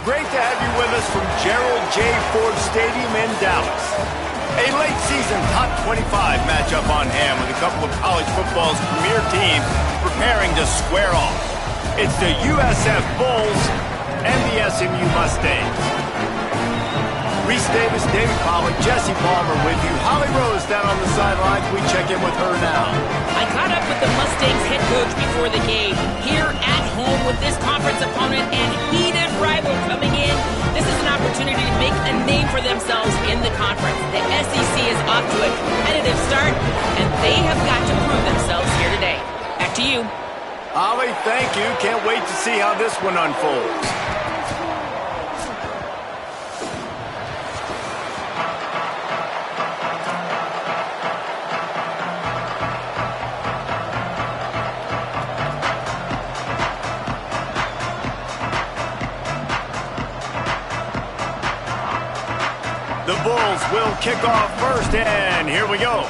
Great to have you with us from Gerald J. Ford Stadium in Dallas. A late season top 25 matchup on hand with a couple of college football's premier teams preparing to square off. It's the USF Bulls and the SMU Mustangs. Reese Davis, David Pollack, Jesse Palmer with you. Holly Rose down on the sidelines. We check in with her now. I caught up with the Mustangs head coach before the game. Here at home with this conference opponent and heated rival coming in, this is an opportunity to make a name for themselves in the conference. The SEC is off to a competitive start, and they have got to prove themselves here today. Back to you. Holly, thank you. Can't wait to see how this one unfolds. The Bulls will kick off first, and here we go.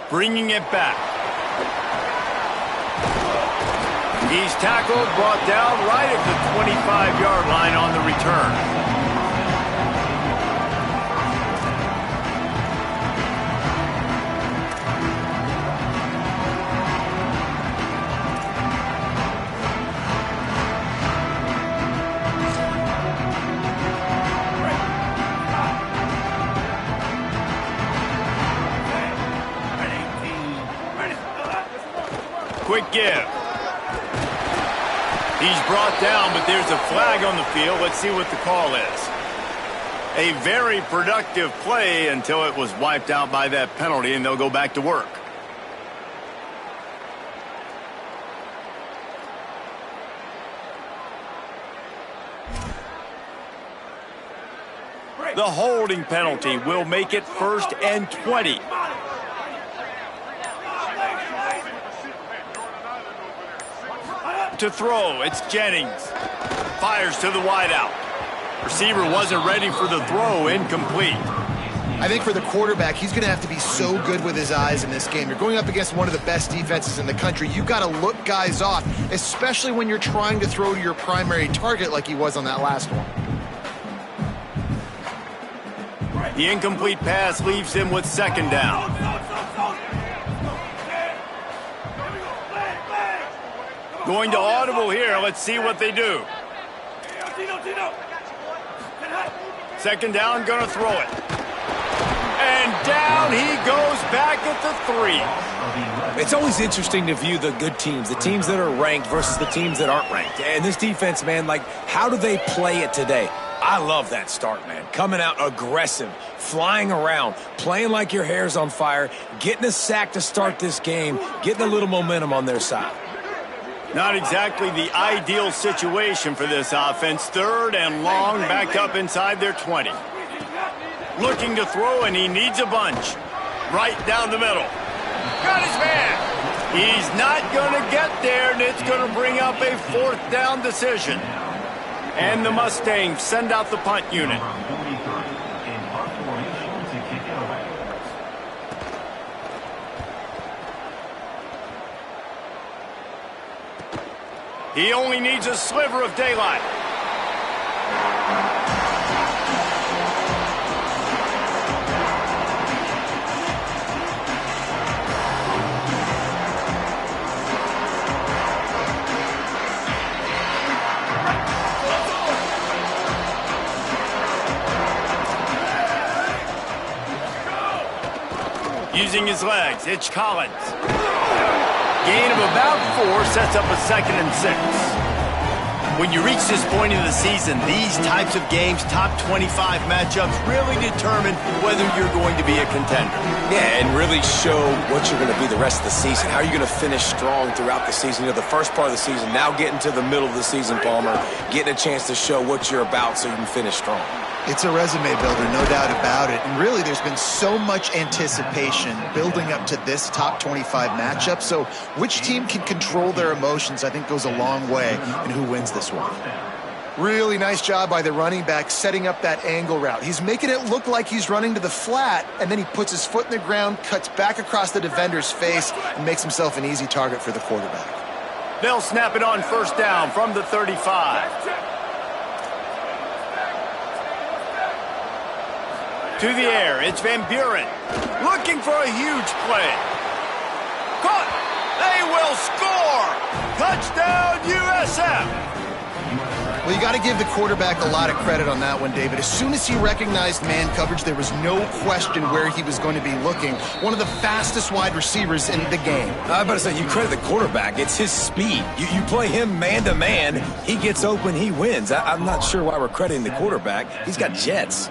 Bringing it back. He's tackled, brought down right at the 25-yard line on the return. Quick give. He's brought down, but there's a flag on the field. Let's see what the call is. A very productive play until it was wiped out by that penalty, and they'll go back to work. The holding penalty will make it 1st and 20. To throw, it's Jennings. Fires to the wideout. Receiver wasn't ready for the throw, incomplete. I think for the quarterback, he's going to have to be so good with his eyes in this game. You're going up against one of the best defenses in the country. You've got to look guys off, especially when you're trying to throw to your primary target like he was on that last one. The incomplete pass leaves him with 2nd down. Going to audible here. Let's see what they do. 2nd down, gonna throw it. And down he goes back at the 3. It's always interesting to view the good teams, the teams that are ranked versus the teams that aren't ranked. And this defense, man, like, how do they play it today? I love that start, man. Coming out aggressive, flying around, playing like your hair's on fire, getting a sack to start this game, getting a little momentum on their side. Not exactly the ideal situation for this offense. 3rd and long, backed up inside their 20. Looking to throw, and he needs a bunch. Right down the middle. Got his man. He's not going to get there, and it's going to bring up a 4th down decision. And the Mustangs send out the punt unit. He only needs a sliver of daylight. Using his legs, it's Collins. Gain of about 4 sets up a 2nd and 6. When you reach this point in the season, these types of games, top 25 matchups, really determine whether you're going to be a contender. Yeah, and really show what you're going to be the rest of the season. How are you going to finish strong throughout the season? You know, the first part of the season, now getting to the middle of the season, Palmer, getting a chance to show what you're about so you can finish strong. It's a resume builder, no doubt about it. And really, there's been so much anticipation building up to this top 25 matchup. So which team can control their emotions, I think, goes a long way in who wins this one. Really nice job by the running back setting up that angle route. He's making it look like he's running to the flat, and then he puts his foot in the ground, cuts back across the defender's face, and makes himself an easy target for the quarterback. They'll snap it on first down from the 35. To the air, it's Van Buren. Looking for a huge play. Caught! They will score! Touchdown, USF! Well, you got to give the quarterback a lot of credit on that one, David. As soon as he recognized man coverage, there was no question where he was going to be looking. One of the fastest wide receivers in the game. I was about to say, you credit the quarterback. It's his speed. You play him man-to-man, he gets open, he wins. I'm not sure why we're crediting the quarterback. He's got jets.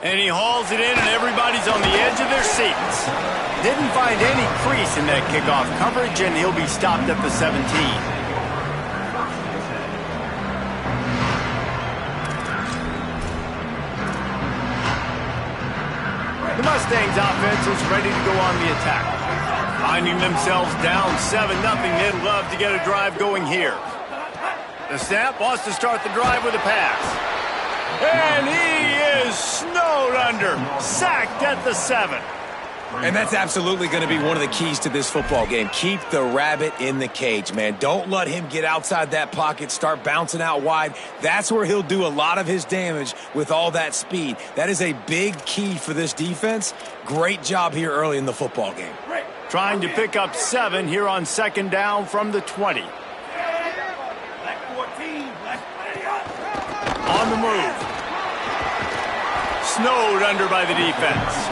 And he hauls it in, and everybody's on the edge of their seats. Didn't find any crease in that kickoff coverage, and he'll be stopped at the 17. The Mustangs offense is ready to go on the attack. Finding themselves down 7-0, they'd love to get a drive going here. The snap wants to start the drive with a pass. And he is snowed under, sacked at the 7. And that's absolutely going to be one of the keys to this football game. Keep the rabbit in the cage, man. Don't let him get outside that pocket, start bouncing out wide. That's where he'll do a lot of his damage with all that speed. That is a big key for this defense. Great job here early in the football game. Trying to pick up 7 here on second down from the 20. On the move. Snowed under by the defense.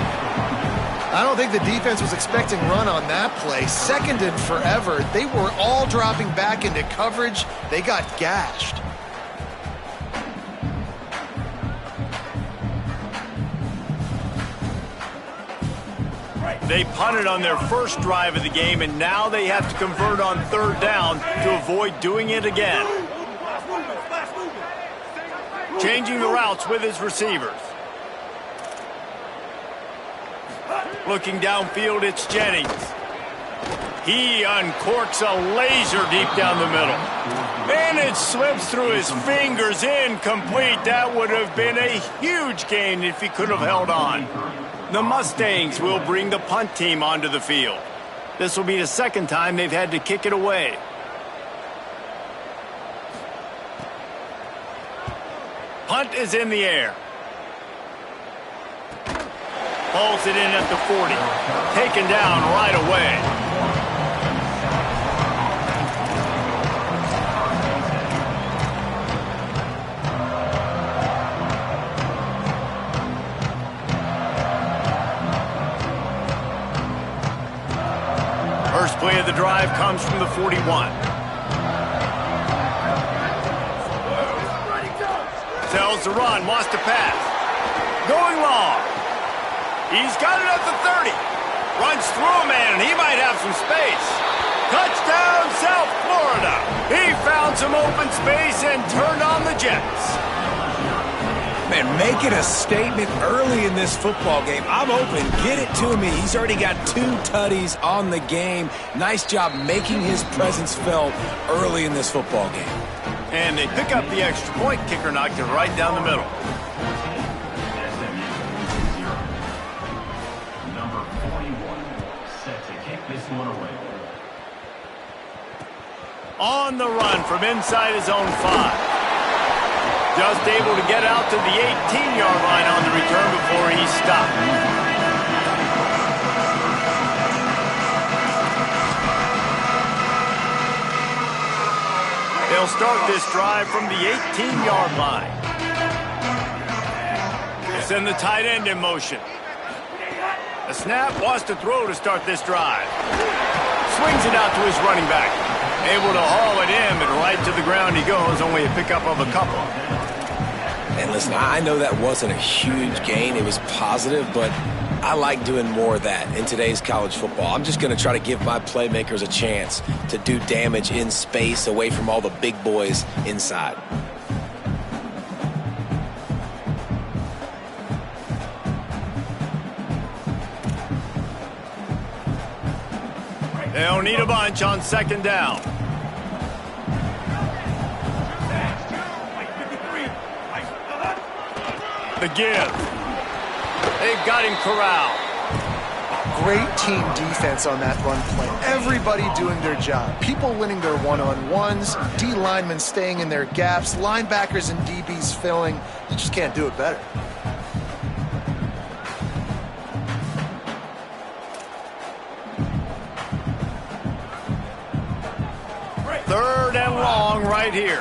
I don't think the defense was expecting run on that play. Seconded forever. They were all dropping back into coverage. They got gashed. They punted on their first drive of the game, and now they have to convert on third down to avoid doing it again. Changing the routes with his receivers. Looking downfield, it's Jennings. He uncorks a laser deep down the middle. And it slips through his fingers, incomplete. That would have been a huge gain if he could have held on. The Mustangs will bring the punt team onto the field. This will be the second time they've had to kick it away. Punt is in the air. Hauls it in at the 40. Taken down right away. First play of the drive comes from the 41. Tells the run, wants to pass. Going long. He's got it at the 30. Runs through a man, and he might have some space. Touchdown, South Florida. He found some open space and turned on the Jets. Man, making a statement early in this football game. I'm open. Get it to me. He's already got 2 tutties on the game. Nice job making his presence felt early in this football game. And they pick up the extra point. Kicker knocked it right down the middle. On the run from inside his own 5. Just able to get out to the 18-yard line on the return before he stopped. They'll start this drive from the 18-yard line. They send the tight end in motion. The snap wants to throw to start this drive. Swings it out to his running back. Able to haul it in, but right to the ground he goes, only a pickup of a couple. And listen, I know that wasn't a huge gain. It was positive, but I like doing more of that in today's college football. I'm just going to try to give my playmakers a chance to do damage in space away from all the big boys inside. They'll need a bunch on second down. The give. They've got him corralled. Great team defense on that run play. Everybody doing their job. People winning their one-on-ones, D linemen staying in their gaps, linebackers and DBs filling. You just can't do it better. Third and long right here.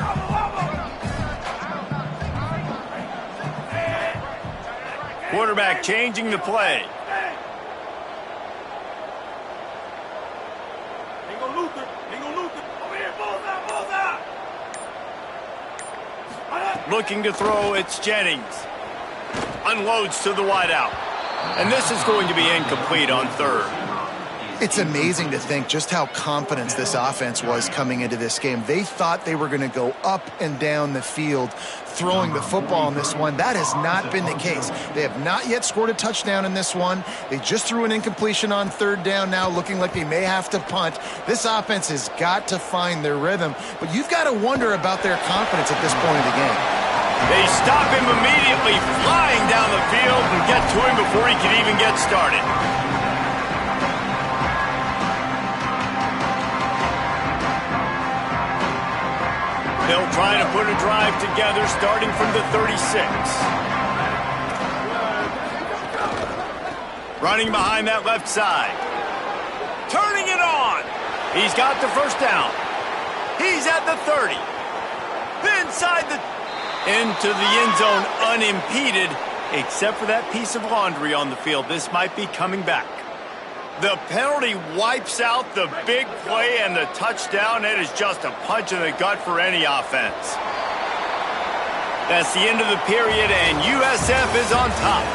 Quarterback changing the play. Looking to throw, it's Jennings. Unloads to the wideout. And this is going to be incomplete on third. It's amazing to think just how confident this offense was coming into this game. They thought they were going to go up and down the field throwing the football in this one. That has not been the case. They have not yet scored a touchdown in this one. They just threw an incompletion on third down now, looking like they may have to punt. This offense has got to find their rhythm, but you've got to wonder about their confidence at this point of the game. They stop him immediately, flying down the field and get to him before he can even get started. They'll try to put a drive together starting from the 36. Running behind that left side. Turning it on. He's got the first down. He's at the 30. Inside into the end zone unimpeded, except for that piece of laundry on the field. This might be coming back. The penalty wipes out the big play and the touchdown. It is just a punch in the gut for any offense. That's the end of the period, and USF is on top.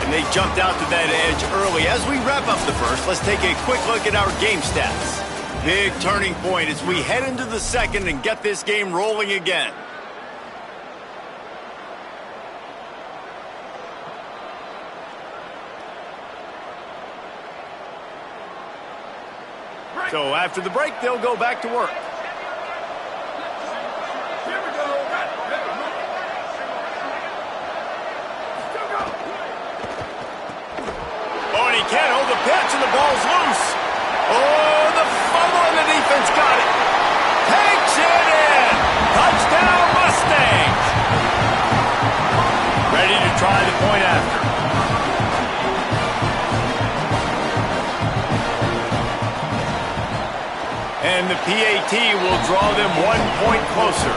And they jumped out to that edge early. As we wrap up the first, let's take a quick look at our game stats. Big turning point as we head into the second and get this game rolling again. So after the break, they'll go back to work. Oh, and he can't hold the pitch, and the ball's loose. Oh, the fumble, and the defense got it. Takes it in. Touchdown, Mustangs. Ready to try the point after. And the PAT will draw them 1 point closer.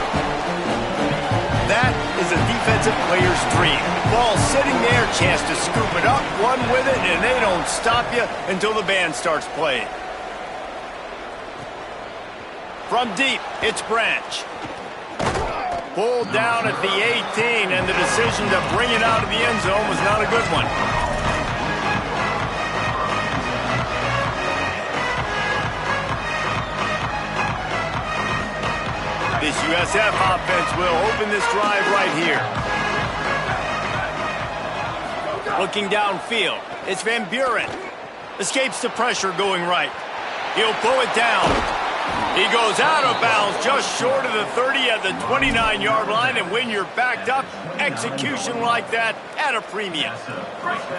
That is a defensive player's dream. Ball sitting there, chance to scoop it up, run with it, and they don't stop you until the band starts playing. From deep, it's Branch. Pulled down at the 18, and the decision to bring it out of the end zone was not a good one. This USF offense will open this drive right here. Looking downfield, it's Van Buren. Escapes the pressure going right. He'll pull it down. He goes out of bounds just short of the 30 at the 29-yard line, and when you're backed up, execution like that at a premium.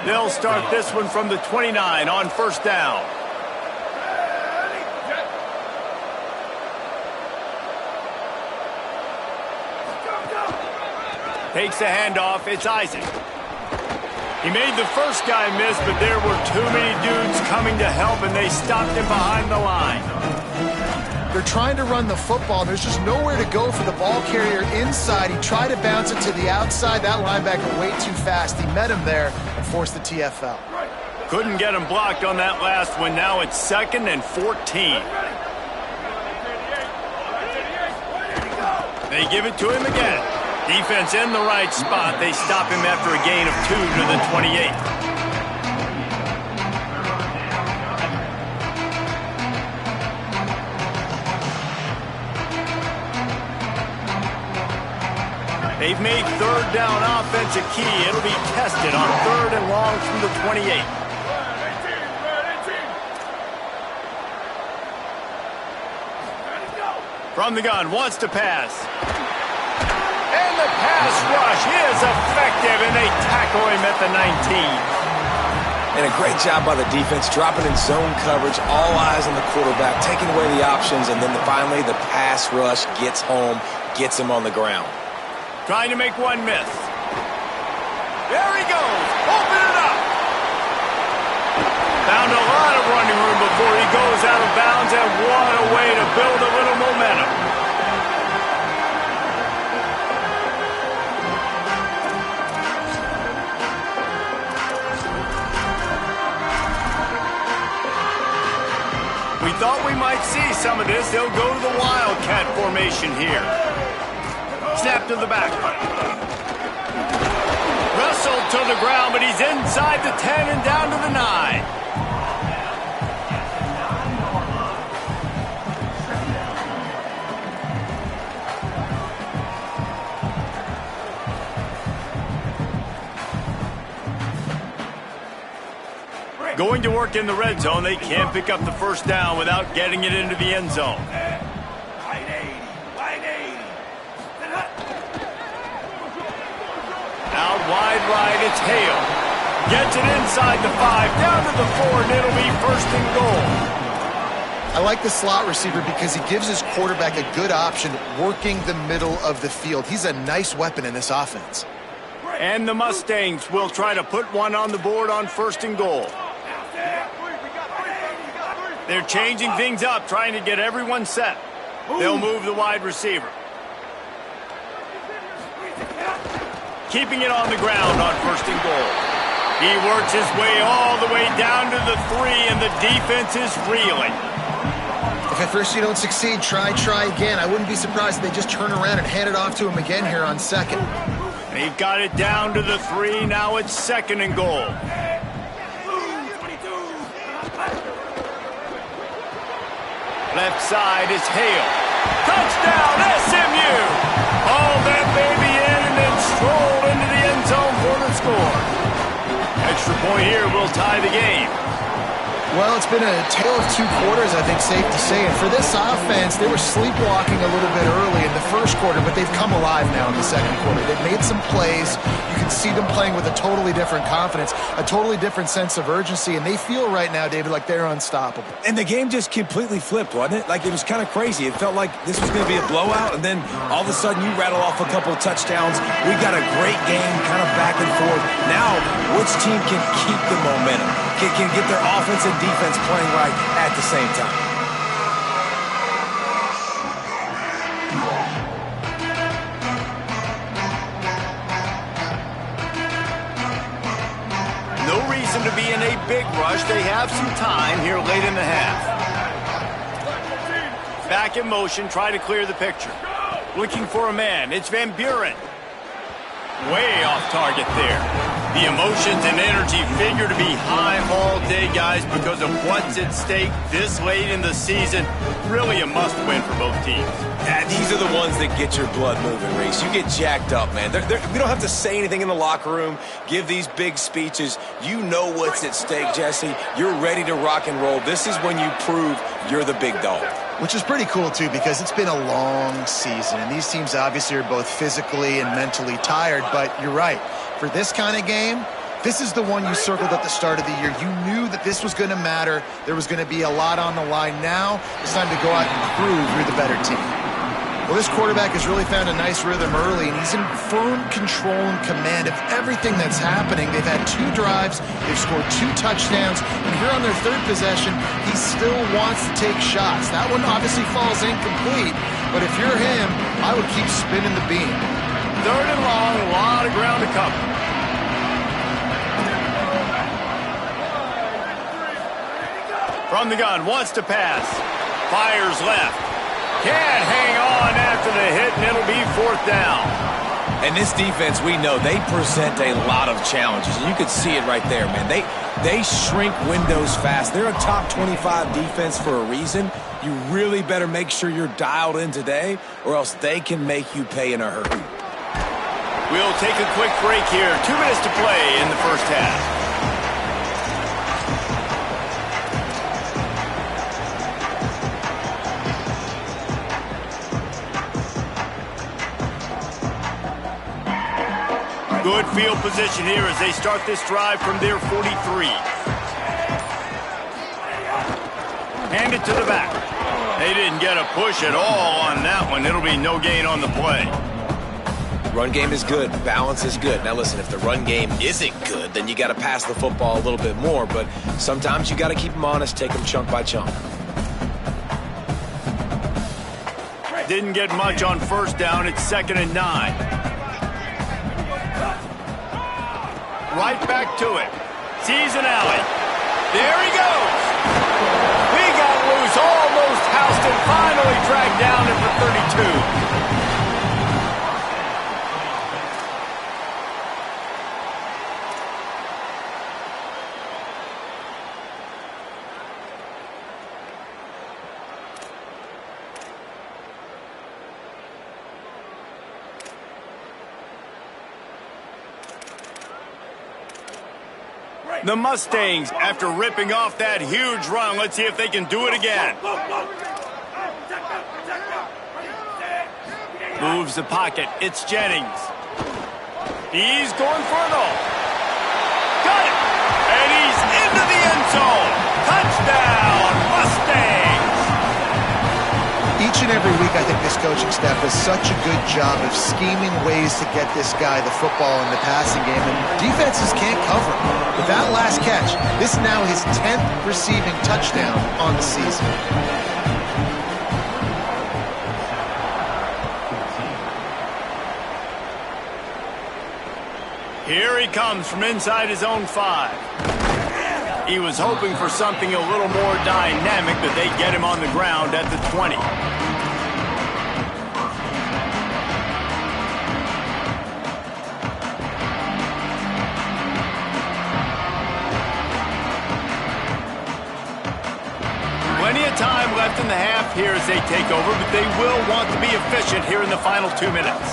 They'll start this one from the 29 on first down. Takes the handoff, it's Isaac. He made the first guy miss, but there were too many dudes coming to help, and they stopped him behind the line. They're trying to run the football. There's just nowhere to go for the ball carrier inside. He tried to bounce it to the outside. That linebacker way too fast. He met him there and forced the TFL. Couldn't get him blocked on that last one. Now it's 2nd and 14. They give it to him again. Defense in the right spot. They stop him after a gain of 2 to the 28. They've made third down offense a key. It'll be tested on 3rd and long from the 28. From the gun, wants to pass. And the pass rush is effective, and they tackle him at the 19. And a great job by the defense, dropping in zone coverage, all eyes on the quarterback, taking away the options, and then finally the pass rush gets home, gets him on the ground. Trying to make one miss. There he goes. Open it up. Found a lot of running room before he goes out of bounds, and what a way to build a little momentum. We thought we might see some of this. They'll go to the Wildcat formation here. Snap to the back. Wrestled to the ground, but he's inside the 10 and down to the 9. Going to work in the red zone. They can't pick up the first down without getting it into the end zone. Out wide right, it's Hale. Gets it inside the 5, down to the 4, and it'll be first and goal. I like the slot receiver because he gives his quarterback a good option working the middle of the field. He's a nice weapon in this offense. And the Mustangs will try to put one on the board on first and goal. They're changing things up, trying to get everyone set. They'll move the wide receiver. Keeping it on the ground on first and goal. He works his way all the way down to the 3, and the defense is reeling. If at first you don't succeed, try again. I wouldn't be surprised if they just turn around and hand it off to him again here on second. He got it down to the 3. Now it's second and goal. Left side is Hale. Touchdown, SMU! Hauled that baby in and then strolled into the end zone for the score. Extra point here will tie the game. Well, it's been a tale of two quarters, I think, safe to say. And for this offense, they were sleepwalking a little bit early in the first quarter, but they've come alive now in the second quarter. They've made some plays. You can see them playing with a totally different confidence, a totally different sense of urgency, and they feel right now, David, like they're unstoppable. And the game just completely flipped, wasn't it? Like, it was kind of crazy. It felt like this was going to be a blowout, and then all of a sudden you rattle off a couple of touchdowns. We got a great game, kind of back and forth. Now, which team can keep the momentum, can get their offense and defense playing right at the same time? No reason to be in a big rush. They have some time here late in the half. Back in motion, try to clear the picture. Looking for a man. It's Van Buren. Way off target there. The emotions and energy figure to be high all day, guys, because of what's at stake this late in the season. Really a must-win for both teams. Yeah, these are the ones that get your blood moving, Reese. You get jacked up, man. We don't have to say anything in the locker room, give these big speeches. You know what's at stake, Jesse. You're ready to rock and roll. This is when you prove you're the big dog. Which is pretty cool, too, because it's been a long season. And these teams obviously are both physically and mentally tired, but you're right. For this kind of game, this is the one you circled at the start of the year. You knew that this was going to matter. There was going to be a lot on the line. Now it's time to go out and prove you're the better team. Well, this quarterback has really found a nice rhythm early, and he's in firm control and command of everything that's happening. They've had 2 drives. They've scored 2 touchdowns. And here on their 3rd possession, he still wants to take shots. That one obviously falls incomplete, but if you're him, I would keep spinning the beam. 3rd and long, a lot of ground to cover. From the gun, wants to pass. Fires left. Can't hang on after the hit, and it'll be 4th down. And this defense, we know, they present a lot of challenges. And you can see it right there, man. They shrink windows fast. They're a top 25 defense for a reason. You really better make sure you're dialed in today, or else they can make you pay in a hurry. We'll take a quick break here. 2 minutes to play in the first half. Good field position here as they start this drive from their 43. Hand it to the back. They didn't get a push at all on that one. It'll be no gain on the play. Run game is good. Balance is good. Now listen, if the run game isn't good, then you got to pass the football a little bit more. But sometimes you got to keep them honest, take them chunk by chunk. Didn't get much on first down. It's 2nd and 9. Right back to it. Sees an alley. There he goes. He got loose, almost housed and finally dragged down at the 32. The Mustangs, after ripping off that huge run, let's see if they can do it again. Moves the pocket. It's Jennings. He's going for it all. Got it! And he's into the end zone. Touchdown, Mustangs! Each and every week, I think this coaching staff does such a good job of scheming ways to get this guy the football in the passing game, and defenses can't cover him. With that last catch, this is now his 10th receiving touchdown on the season. Here he comes from inside his own 5. He was hoping for something a little more dynamic, but they get him on the ground at the 20. Plenty of time left in the half here as they take over, but they will want to be efficient here in the final 2 minutes.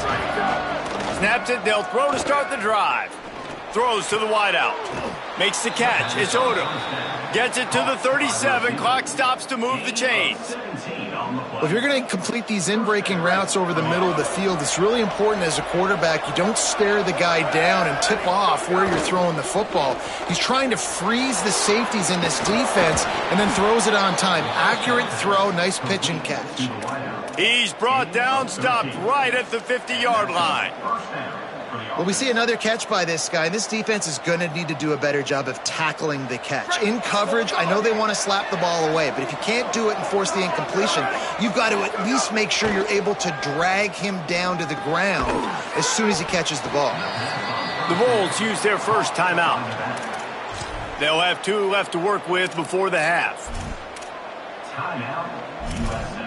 Snaps it, they'll throw to start the drive. Throws to the wideout. Makes the catch. It's Odom. Gets it to the 37. Clock stops to move the chains. Well, if you're going to complete these in-breaking routes over the middle of the field, it's really important as a quarterback you don't stare the guy down and tip off where you're throwing the football. He's trying to freeze the safeties in this defense and then throws it on time. Accurate throw, nice pitch and catch. He's brought down, stopped right at the 50-yard line. Well, we see another catch by this guy. This defense is going to need to do a better job of tackling the catch. In coverage, I know they want to slap the ball away, but if you can't do it and force the incompletion, you've got to at least make sure you're able to drag him down to the ground as soon as he catches the ball. The Bulls use their first timeout. They'll have 2 left to work with before the half. Timeout, USA.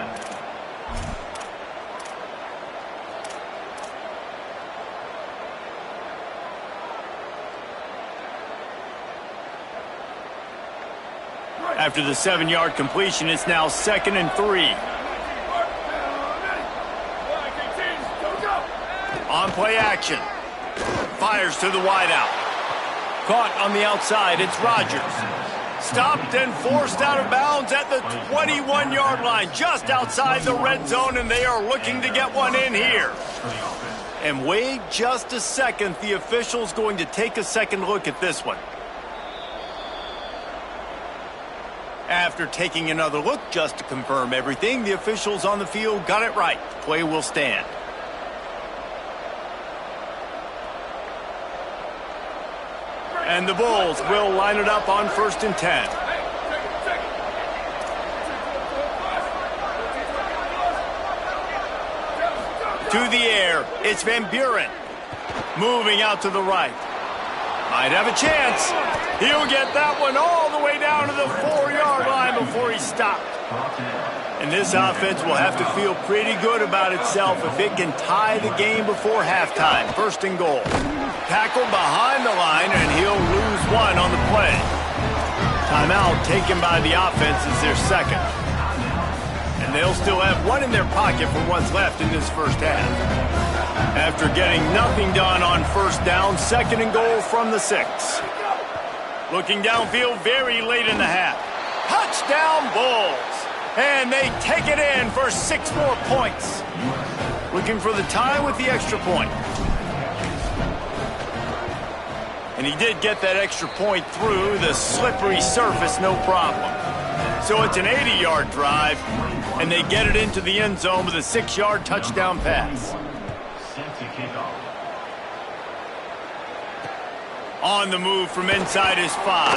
After the 7-yard completion, it's now 2nd and 3. On play action. Fires to the wideout. Caught on the outside, it's Rodgers. Stopped and forced out of bounds at the 21-yard line, just outside the red zone, and they are looking to get one in here. And wait just a second, the official's going to take a second look at this one. After taking another look just to confirm everything, the officials on the field got it right. Play will stand. And the Bulls will line it up on 1st and 10. To the air, it's Van Buren. Moving out to the right. Might have a chance. He'll get that one all the way down to the 4-yard line before he stopped. And this offense will have to feel pretty good about itself if it can tie the game before halftime. 1st and goal. Tackled behind the line, and he'll lose one on the play. Timeout taken by the offense is their 2nd. And they'll still have one in their pocket for what's left in this first half. After getting nothing done on 1st down, 2nd and goal from the 6. Looking downfield very late in the half. Touchdown Bulls! And they take it in for 6 more points. Looking for the tie with the extra point. And he did get that extra point through the slippery surface, no problem. So it's an 80-yard drive, and they get it into the end zone with a 6-yard touchdown pass. Set to kick off. On the move from inside his 5.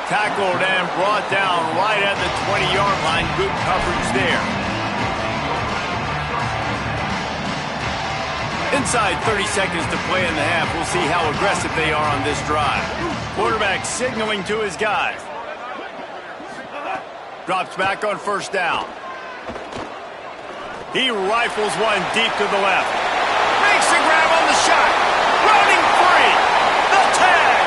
Tackled and brought down right at the 20-yard line. Good coverage there. Inside 30 seconds to play in the half. We'll see how aggressive they are on this drive. Quarterback signaling to his guys. Drops back on first down. He rifles one deep to the left. Makes a grab on the shot. Running free. The tag.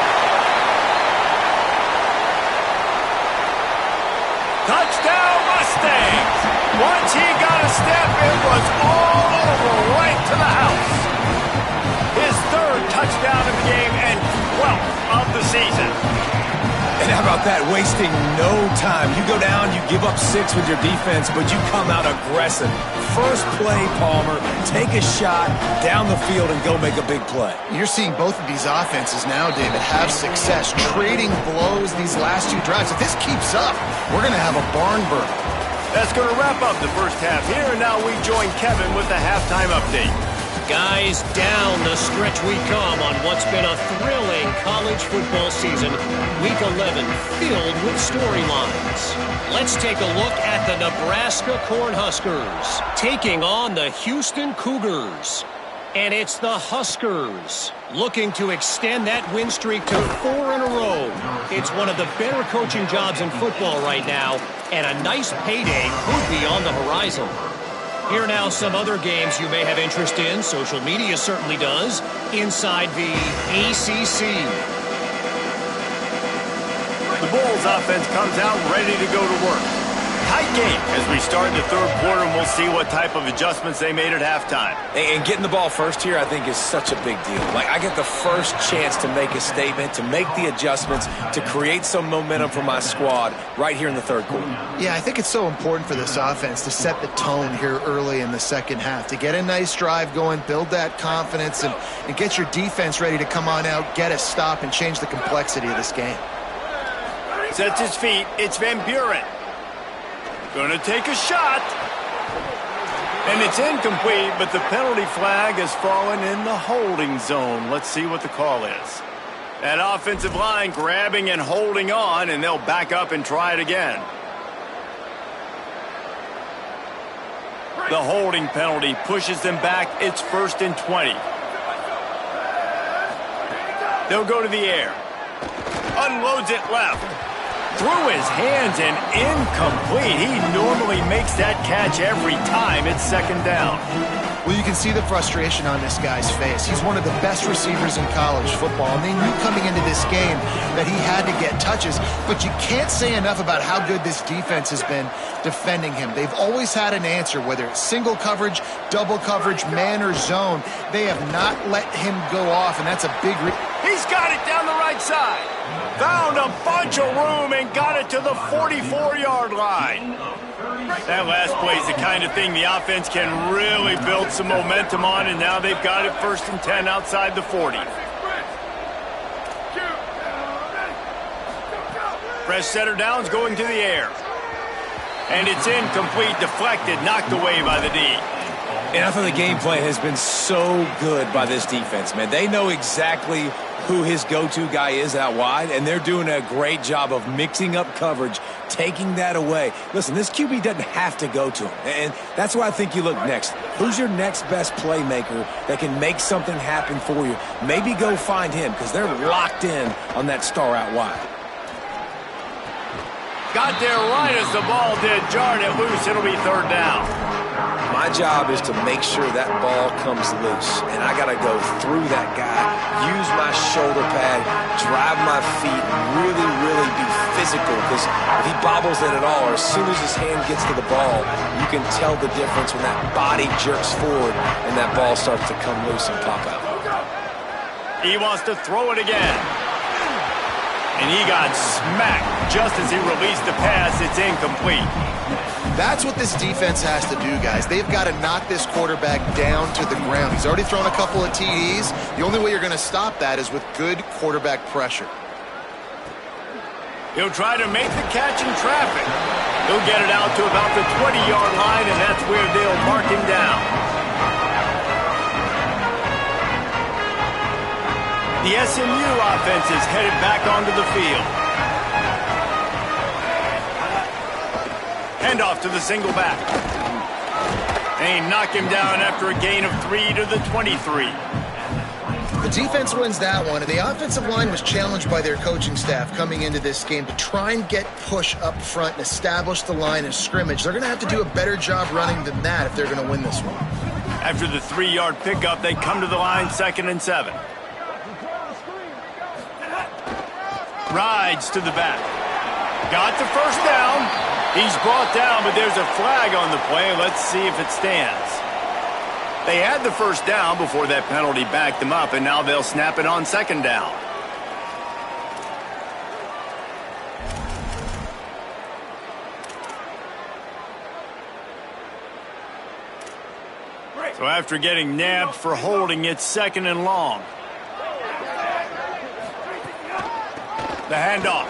Touchdown Mustangs. Once he got a step, it was all over right to the house. His 3rd touchdown of the game and 12th of the season. And how about that? Wasting no time. You go down, you give up 6 with your defense, but you come out aggressive. First play, Palmer, take a shot down the field and go make a big play. You're seeing both of these offenses now, David, have success trading blows these last 2 drives. If this keeps up, we're going to have a barn burner. That's going to wrap up the first half here, and now we join Kevin with the halftime update. Guys, down the stretch we come on what's been a thrilling college football season. Week 11 filled with storylines. Let's take a look at the Nebraska Cornhuskers taking on the Houston Cougars. And it's the Huskers looking to extend that win streak to 4 in a row. It's one of the better coaching jobs in football right now, and a nice payday could be on the horizon. Here now some other games you may have interest in. Social media certainly does. Inside the ACC. The Bulls offense comes out ready to go to work. Tight game as we start the 3rd quarter, and we'll see what type of adjustments they made at halftime. And getting the ball first here, I think, is such a big deal. Like, I get the first chance to make a statement, to make the adjustments, to create some momentum for my squad right here in the 3rd quarter. Yeah, I think it's so important for this offense to set the tone here early in the second half, to get a nice drive going, build that confidence, and get your defense ready to come on out, get a stop, and change the complexity of this game. Sets his feet. It's Van Buren. Gonna take a shot. And it's incomplete, but the penalty flag has fallen in the holding zone. Let's see what the call is. That offensive line grabbing and holding on, and they'll back up and try it again. The holding penalty pushes them back. It's 1st and 20. They'll go to the air. Unloads it left. Through his hands and incomplete. He normally makes that catch every time. It's 2nd down. Well, you can see the frustration on this guy's face. He's one of the best receivers in college football, and they knew coming into this game that he had to get touches, but you can't say enough about how good this defense has been defending him. They've always had an answer, whether it's single coverage, double coverage, man or zone. They have not let him go off, and that's a big... He's got it down the right side. Found a bunch of room and got it to the 44-yard line. That last play is the kind of thing the offense can really build some momentum on, and now they've got it 1st and 10 outside the 40. Fresh setter downs going to the air. And it's incomplete, deflected, knocked away by the D. And I thought the game plan has been so good by this defense, man. They know exactly who his go-to guy is out wide, and they're doing a great job of mixing up coverage, taking that away. Listen, this QB doesn't have to go to him, and that's why I think you look next. Who's your next best playmaker that can make something happen for you? Maybe go find him, because they're locked in on that star out wide. Got there right as the ball did. Jarred it loose. It'll be 3rd down. My job is to make sure that ball comes loose, and I got to go through that guy, use my shoulder pad, drive my feet, really, really be physical, because if he bobbles it at all, or as soon as his hand gets to the ball, you can tell the difference when that body jerks forward and that ball starts to come loose and pop out. He wants to throw it again. And he got smacked just as he released the pass. It's incomplete. That's what this defense has to do, guys. They've got to knock this quarterback down to the ground. He's already thrown a couple of TDs. The only way you're going to stop that is with good quarterback pressure. He'll try to make the catch in traffic. He'll get it out to about the 20-yard line, and that's where they'll mark him down. The SMU offense is headed back onto the field. Handoff to the single back. They knock him down after a gain of 3 to the 23. The defense wins that one, and the offensive line was challenged by their coaching staff coming into this game to try and get push up front and establish the line of scrimmage. They're going to have to do a better job running than that if they're going to win this one. After the 3-yard pickup, they come to the line 2nd and 7. Rides to the back. Got the first down. He's brought down, but there's a flag on the play. Let's see if it stands. They had the first down before that penalty backed them up, and now they'll snap it on 2nd down. So after getting nabbed for holding, it's 2nd and long. The handoff.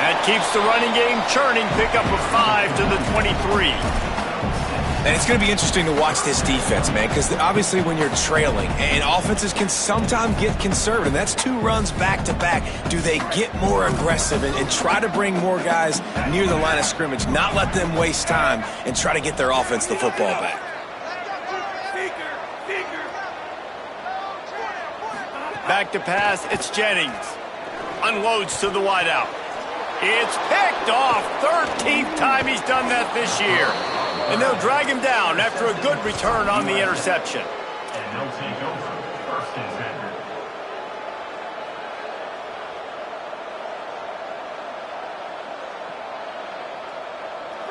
That keeps the running game churning. Pick up a 5 to the 23. And it's going to be interesting to watch this defense, man, because obviously when you're trailing, and offenses can sometimes get conservative. That's 2 runs back-to-back. Do they get more aggressive and try to bring more guys near the line of scrimmage, not let them waste time, and try to get their offense the football back? Back to pass, it's Jennings. Unloads to the wideout. It's picked off. 13th time he's done that this year. And they'll drag him down after a good return on the interception. And they'll take over 1st and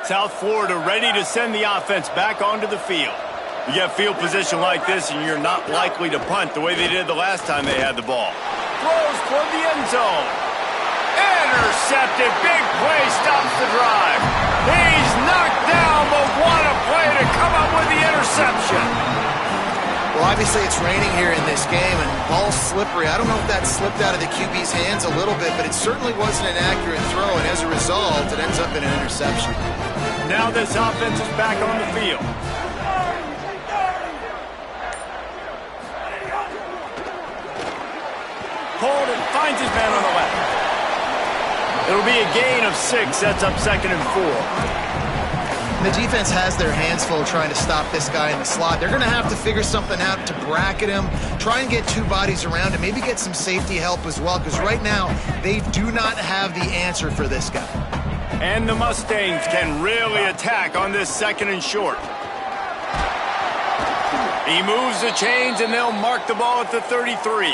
10. South Florida ready to send the offense back onto the field. You get field position like this, and you're not likely to punt the way they did the last time they had the ball. Throws toward the end zone. Intercepted. Big play stops the drive. He's knocked down, but what a play to come up with the interception. Well, obviously it's raining here in this game, and ball's slippery. I don't know if that slipped out of the QB's hands a little bit, but it certainly wasn't an accurate throw, and as a result, it ends up in an interception. Now this offense is back on the field. Holden finds his man on the left. It'll be a gain of 6. That's up 2nd and 4. The defense has their hands full trying to stop this guy in the slot. They're going to have to figure something out to bracket him, try and get 2 bodies around him, maybe get some safety help as well, because right now they do not have the answer for this guy. And the Mustangs can really attack on this 2nd and short. He moves the chains, and they'll mark the ball at the 33.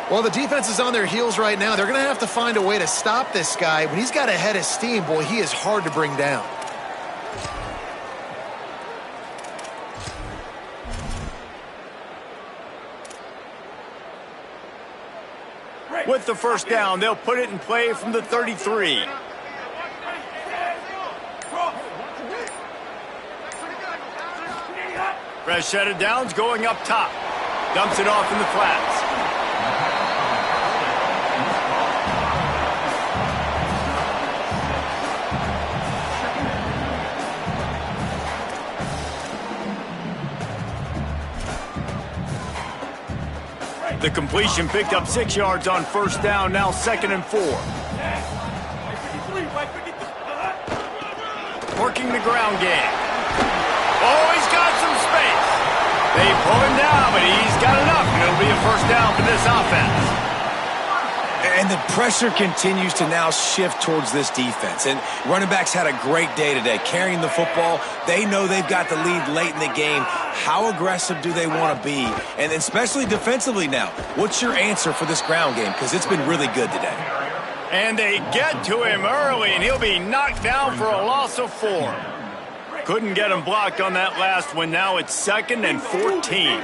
Well, the defense is on their heels right now. They're going to have to find a way to stop this guy. When he's got a head of steam, boy, he is hard to bring down. With the first down, they'll put it in play from the 33. Fresh set of downs going up top. Dumps it off in the flats. The completion picked up 6 yards on first down, now 2nd and 4. Working the ground game. Oh, he's got some space. They pull him down, but he's got enough, and it'll be a first down for this offense. And the pressure continues to now shift towards this defense. And running backs had a great day today, carrying the football. They know they've got the lead late in the game. How aggressive do they want to be? And especially defensively now, what's your answer for this ground game? Because it's been really good today. And they get to him early, and he'll be knocked down for a loss of 4. Couldn't get him blocked on that last one. Now it's 2nd and 14.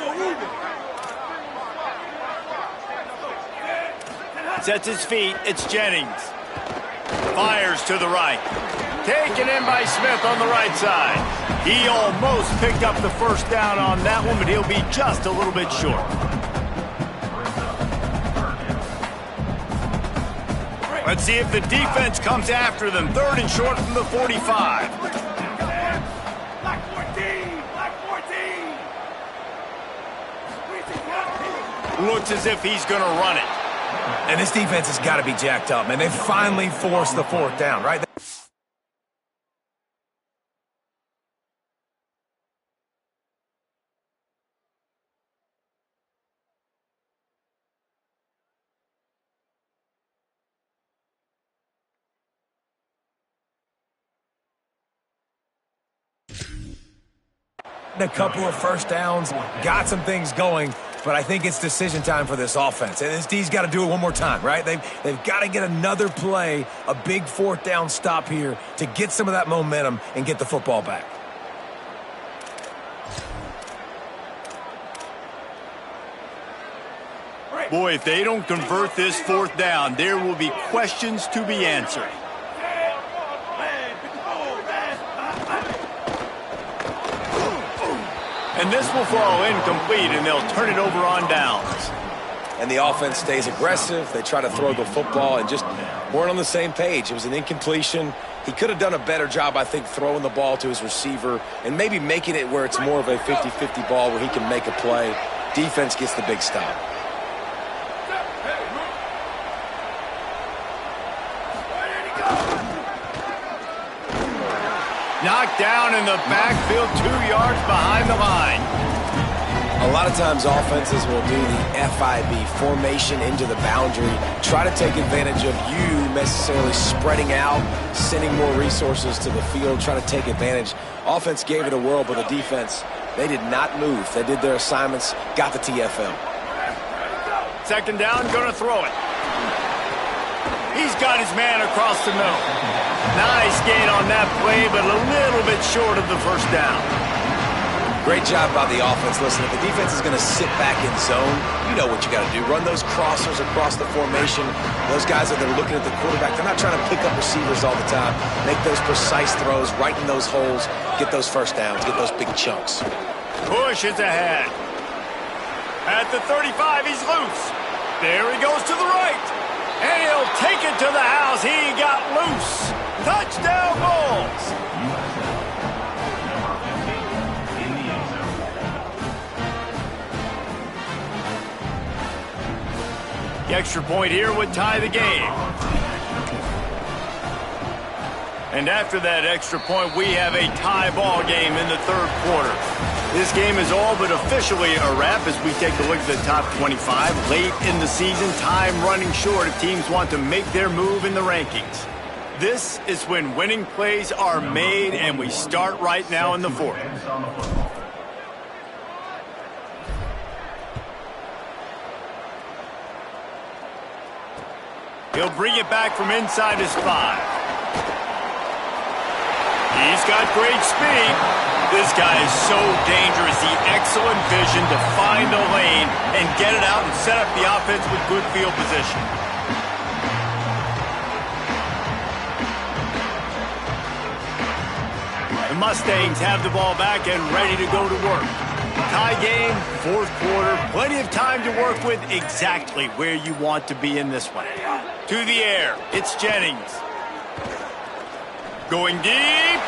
Sets his feet. It's Jennings. Fires to the right. Taken in by Smith on the right side. He almost picked up the first down on that one, but he'll be just a little bit short. Let's see if the defense comes after them. 3rd and short from the 45. Black 14! Black 14! Looks as if he's going to run it. And this defense has got to be jacked up, man. They finally forced the 4th down, right? A couple of first downs, got some things going, but I think it's decision time for this offense. And this D's got to do it one more time, right? They've got to get another play, a big 4th down stop here to get some of that momentum and get the football back. Boy, if they don't convert this 4th down, there will be questions to be answered. And this will fall incomplete, and they'll turn it over on downs. And the offense stays aggressive. They try to throw the football and just weren't on the same page. It was an incompletion. He could have done a better job, I think, throwing the ball to his receiver and maybe making it where it's more of a 50-50 ball where he can make a play. Defense gets the big stop. Knocked down in the backfield, 2 yards behind the line. A lot of times offenses will do the FIB, formation into the boundary, try to take advantage of you necessarily spreading out, sending more resources to the field, try to take advantage. Offense gave it a whirl, but the defense, they did not move. They did their assignments, got the TFL. 2nd down, going to throw it. He's got his man across the middle. Nice gain on that play, but a little bit short of the 1st down. Great job by the offense. Listen, if the defense is going to sit back in zone, you know what you got to do. Run those crossers across the formation. Those guys that are looking at the quarterback, they're not trying to pick up receivers all the time. Make those precise throws, right in those holes, get those 1st downs, get those big chunks. Push is ahead. At the 35, he's loose. There he goes to the right. And he'll take it to the house. He got loose. Touchdown, Bulls. The extra point here would tie the game. And after that extra point, we have a tie ball game in the 3rd quarter. This game is all but officially a wrap as we take a look at the top 25. Late in the season, time running short if teams want to make their move in the rankings. This is when winning plays are made, and we start right now in the 4th. He'll bring it back from inside his 5. He's got great speed. This guy is so dangerous. The excellent vision to find the lane and get it out and set up the offense with good field position. The Mustangs have the ball back and ready to go to work. Tie game, 4th quarter, plenty of time to work with, exactly where you want to be in this one. To the air, it's Jennings. Going deep.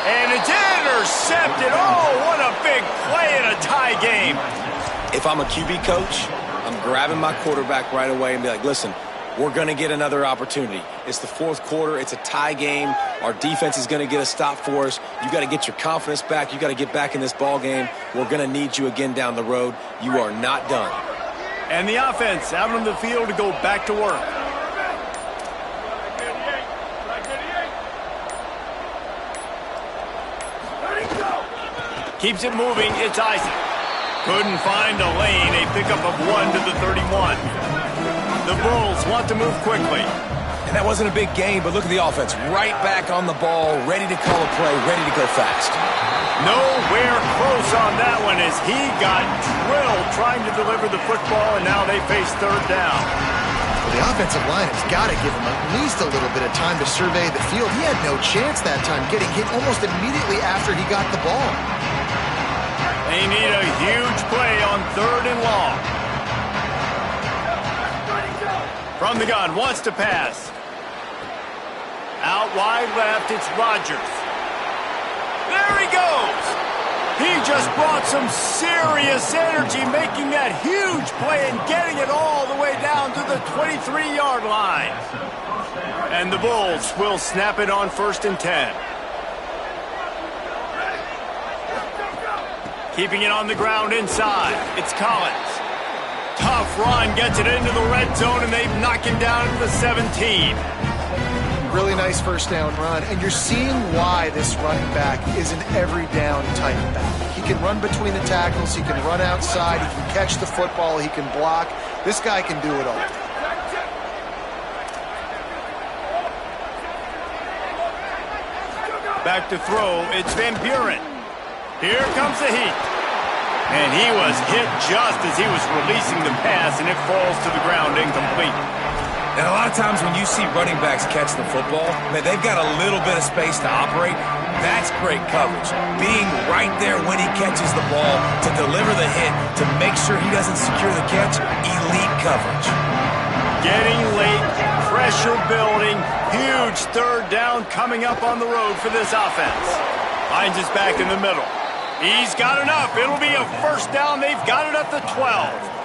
And it's intercepted. Oh, what a big play in a tie game. If I'm a QB coach, I'm grabbing my quarterback right away and be like, listen, we're going to get another opportunity. It's the 4th quarter. It's a tie game. Our defense is going to get a stop for us. You got to get your confidence back. You got to get back in this ball game. We're going to need you again down the road. You are not done. And the offense out on the field to go back to work. Keeps it moving. It's Isaac. Couldn't find a lane. A pickup of 1 to the 31. The Bulls want to move quickly. And that wasn't a big game, but look at the offense. Right back on the ball, ready to call a play, ready to go fast. Nowhere close on that one as he got drilled trying to deliver the football, and now they face 3rd down. The offensive line has got to give him at least a little bit of time to survey the field. He had no chance that time, getting hit almost immediately after he got the ball. They need a huge play on 3rd and long. From the gun, wants to pass. Out wide left, it's Rodgers. There he goes. He just brought some serious energy, making that huge play and getting it all the way down to the 23-yard line. And the Bulls will snap it on 1st and 10. Keeping it on the ground inside, it's Collins. Tough run, gets it into the red zone, and they knock him down to the 17. Really nice first down run, and you're seeing why this running back is an every down type back. He can run between the tackles, he can run outside, he can catch the football, he can block. This guy can do it all. Back to throw, it's Van Buren. Here comes the heat. And he was hit just as he was releasing the pass, and it falls to the ground incomplete. And a lot of times when you see running backs catch the football, man, they've got a little bit of space to operate. That's great coverage. Being right there when he catches the ball to deliver the hit, to make sure he doesn't secure the catch, elite coverage. Getting late, pressure building, huge 3rd down coming up on the road for this offense. Finds his back in the middle. He's got enough. It'll be a 1st down. They've got it at the 12.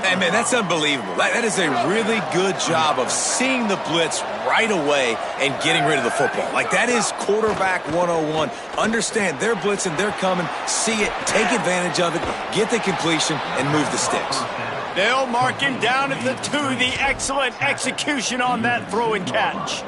Hey, man, that's unbelievable. That is a really good job of seeing the blitz right away and getting rid of the football. Like, that is quarterback 101. Understand they're blitzing, they're coming, see it, take advantage of it, get the completion, and move the sticks. They'll mark him down at the 2. The excellent execution on that throw and catch.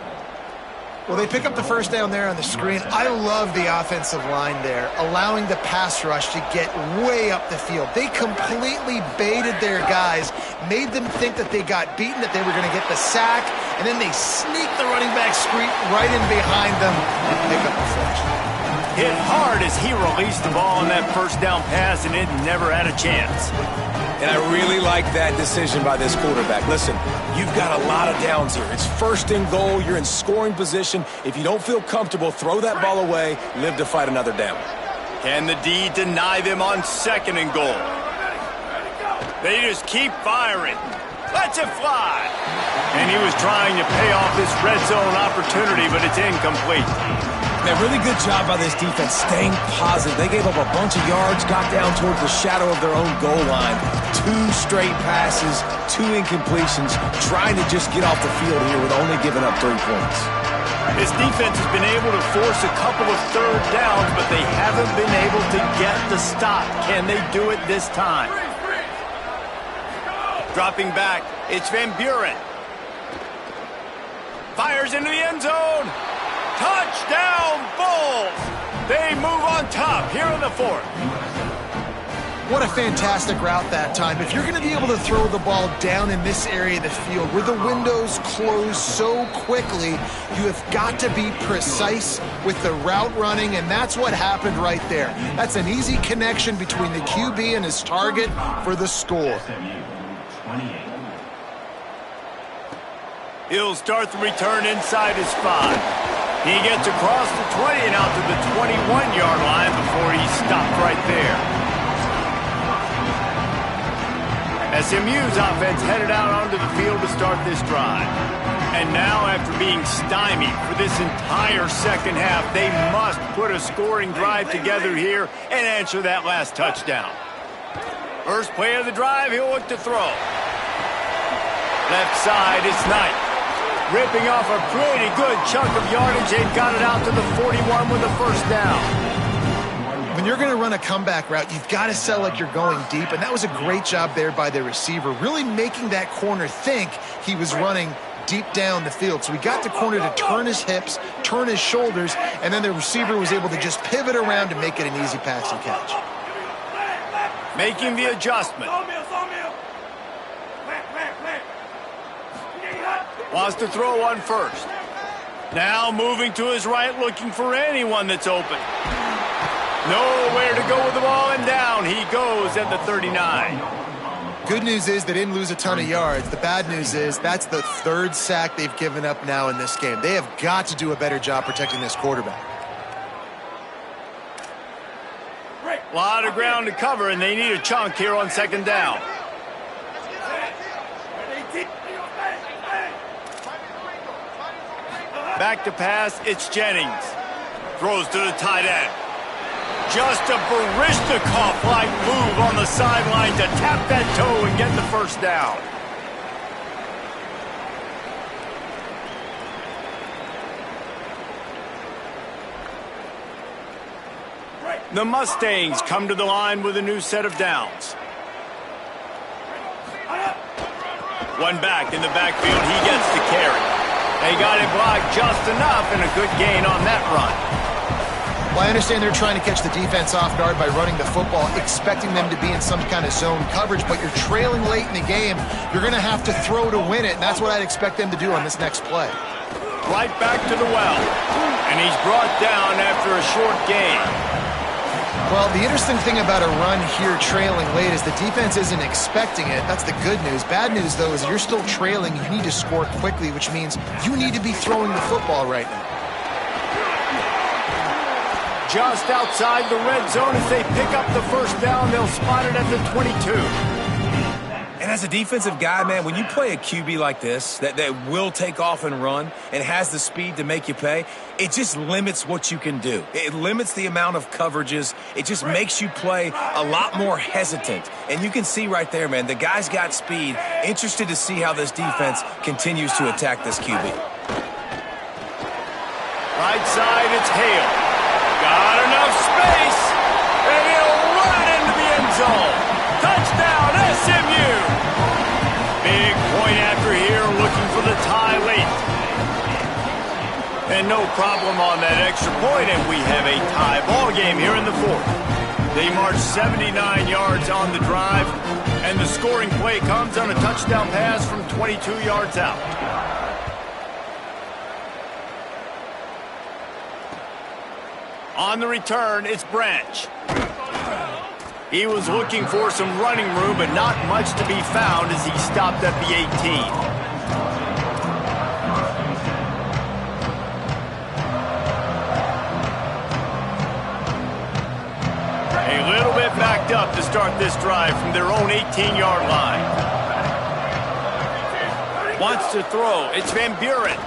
Well, they pick up the first down there on the screen. I love the offensive line there, allowing the pass rush to get way up the field. They completely baited their guys, made them think that they got beaten, that they were going to get the sack, and then they sneak the running back screen right in behind them and pick up the first. Hit hard as he released the ball on that 1st down pass, and it never had a chance. And I really like that decision by this quarterback. Listen, you've got a lot of downs here. It's 1st and goal. You're in scoring position. If you don't feel comfortable, throw that ball away. Live to fight another down. Can the D deny them on 2nd and goal? They just keep firing. Lets it fly. And he was trying to pay off this red zone opportunity, but it's incomplete. A really good job by this defense staying positive. They gave up a bunch of yards, got down towards the shadow of their own goal line. 2 straight passes, 2 incompletions, trying to just get off the field here with only giving up 3 points. This defense has been able to force a couple of 3rd downs, but they haven't been able to get the stop. Can they do it this time? Dropping back, it's Van Buren. Fires into the end zone. Touchdown, Bulls! They move on top here in the 4th. What a fantastic route that time. If you're going to be able to throw the ball down in this area of the field where the windows close so quickly, you have got to be precise with the route running, and that's what happened right there. That's an easy connection between the QB and his target for the score. He'll start the return inside his 5. He gets across the 20 and out to the 21-yard line before he stopped right there. SMU's offense headed out onto the field to start this drive. And now, after being stymied for this entire 2nd half, they must put a scoring drive together here and answer that last touchdown. First play of the drive, he'll look to throw. Left side, it's Knight. Ripping off a pretty good chunk of yardage. They've got it out to the 41 with a 1st down. When you're going to run a comeback route, you've got to sell like you're going deep, and that was a great job there by the receiver, really making that corner think he was running deep down the field. So he got the corner to turn his hips, turn his shoulders, and then the receiver was able to just pivot around and make it an easy pass and catch. Making the adjustment. Wants to throw on 1st. Now moving to his right, looking for anyone that's open. Nowhere to go with the ball, and down he goes at the 39. Good news is they didn't lose a ton of yards. The bad news is that's the third sack they've given up now in this game. They have got to do a better job protecting this quarterback. A lot of ground to cover, and they need a chunk here on second down. Back to pass, it's Jennings. Throws to the tight end. Just a Barishnikov-like move on the sideline to tap that toe and get the first down. The Mustangs come to the line with a new set of downs. One back in the backfield, he gets the carry. They got it blocked just enough and a good gain on that run. Well, I understand they're trying to catch the defense off guard by running the football, expecting them to be in some kind of zone coverage, but you're trailing late in the game. You're going to have to throw to win it, and that's what I'd expect them to do on this next play. Right back to the well, and he's brought down after a short gain. Well, the interesting thing about a run here trailing late is the defense isn't expecting it. That's the good news. Bad news, though, is you're still trailing. You need to score quickly, which means you need to be throwing the football right now. Just outside the red zone as they pick up the first down. They'll spot it at the 22. And as a defensive guy, man, when you play a QB like this that will take off and run and has the speed to make you pay, it just limits what you can do. It limits the amount of coverages. It just makes you play a lot more hesitant. And you can see right there, man, the guy's got speed. Interested to see how this defense continues to attack this QB. Right side, it's Hale. Got enough space, and he'll run it into the end zone. Touchdown, SMU! Big point after here, looking for the tie late. And no problem on that extra point, and we have a tie ball game here in the fourth. They march 79 yards on the drive, and the scoring play comes on a touchdown pass from 22 yards out. On the return, it's Branch. He was looking for some running room, but not much to be found as he stopped at the 18. A little bit backed up to start this drive from their own 18-yard line. Wants to throw. It's Van Buren.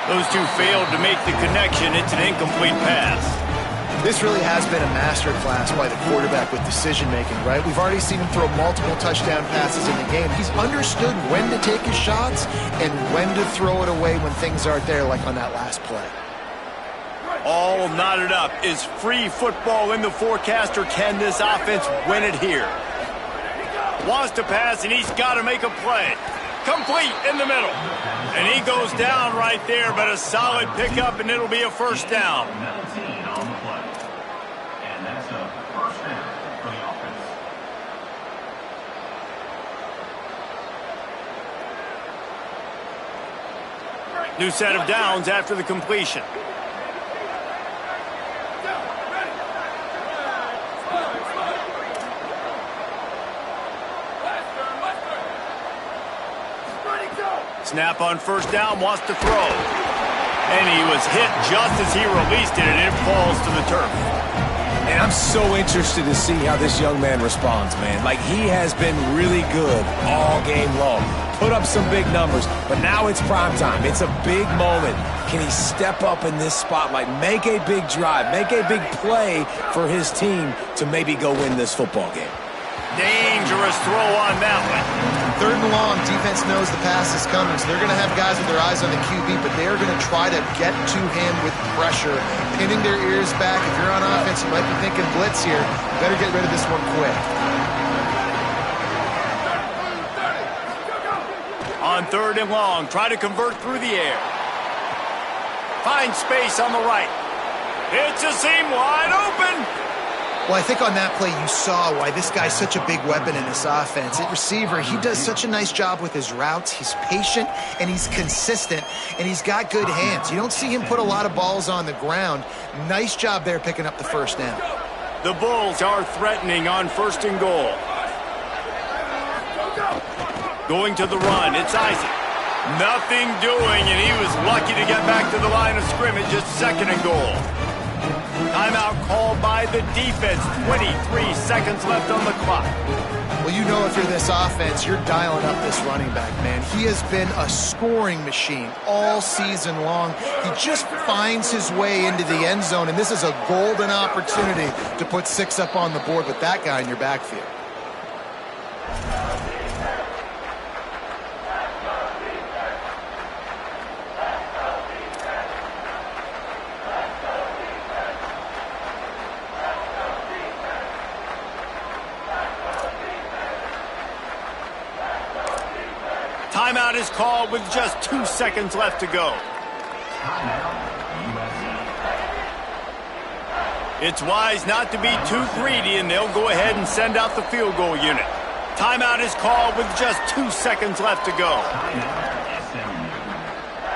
Those two failed to make the connection. It's an incomplete pass. This really has been a masterclass by the quarterback with decision-making, right? We've already seen him throw multiple touchdown passes in the game. He's understood when to take his shots and when to throw it away when things aren't there, like on that last play. All knotted up. Is free football in the forecast, or can this offense win it here? Wants to pass, and he's got to make a play. Complete in the middle. And he goes down right there, but a solid pickup, and it'll be a first down. New set of downs after the completion. Snap on first down, wants to throw. And he was hit just as he released it, and it falls to the turf. And I'm so interested to see how this young man responds, man. Like, he has been really good all game long. Put up some big numbers, but now it's prime time. It's a big moment. Can he step up in this spotlight, make a big drive, make a big play for his team to maybe go win this football game? Dangerous throw on that one. Third and long, defense knows the pass is coming, so they're going to have guys with their eyes on the QB, but they're going to try to get to him with pressure, pinning their ears back. If you're on offense, you might be thinking blitz here. Better get rid of this one quick. On third and long, try to convert through the air. Find space on the right. It's a seam wide open. Well, I think on that play you saw why this guy's such a big weapon in this offense. At receiver, he does such a nice job with his routes. He's patient, and he's consistent, and he's got good hands. You don't see him put a lot of balls on the ground. Nice job there picking up the first down. The Bulls are threatening on first and goal. Going to the run, it's Isaac. Nothing doing, and he was lucky to get back to the line of scrimmage at 2nd and goal. Timeout called by the defense. 23 seconds left on the clock. Well, you know if you're this offense, you're dialing up this running back, man. He has been a scoring machine all season long. He just finds his way into the end zone, and this is a golden opportunity to put 6 up on the board with that guy in your backfield. Timeout is called with just 2 seconds left to go. It's wise not to be too greedy, and they'll go ahead and send out the field goal unit. Timeout is called with just 2 seconds left to go.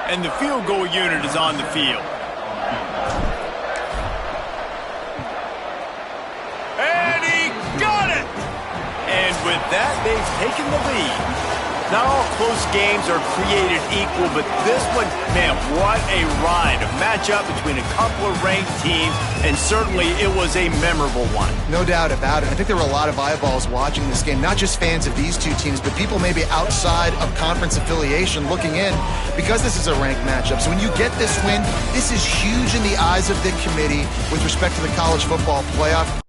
And the field goal unit is on the field. And he got it! And with that, they've taken the lead. Not all close games are created equal, but this one, man, what a ride. A matchup between a couple of ranked teams, and certainly it was a memorable one. No doubt about it. I think there were a lot of eyeballs watching this game, not just fans of these two teams, but people maybe outside of conference affiliation looking in, because this is a ranked matchup. So when you get this win, this is huge in the eyes of the committee with respect to the college football playoff.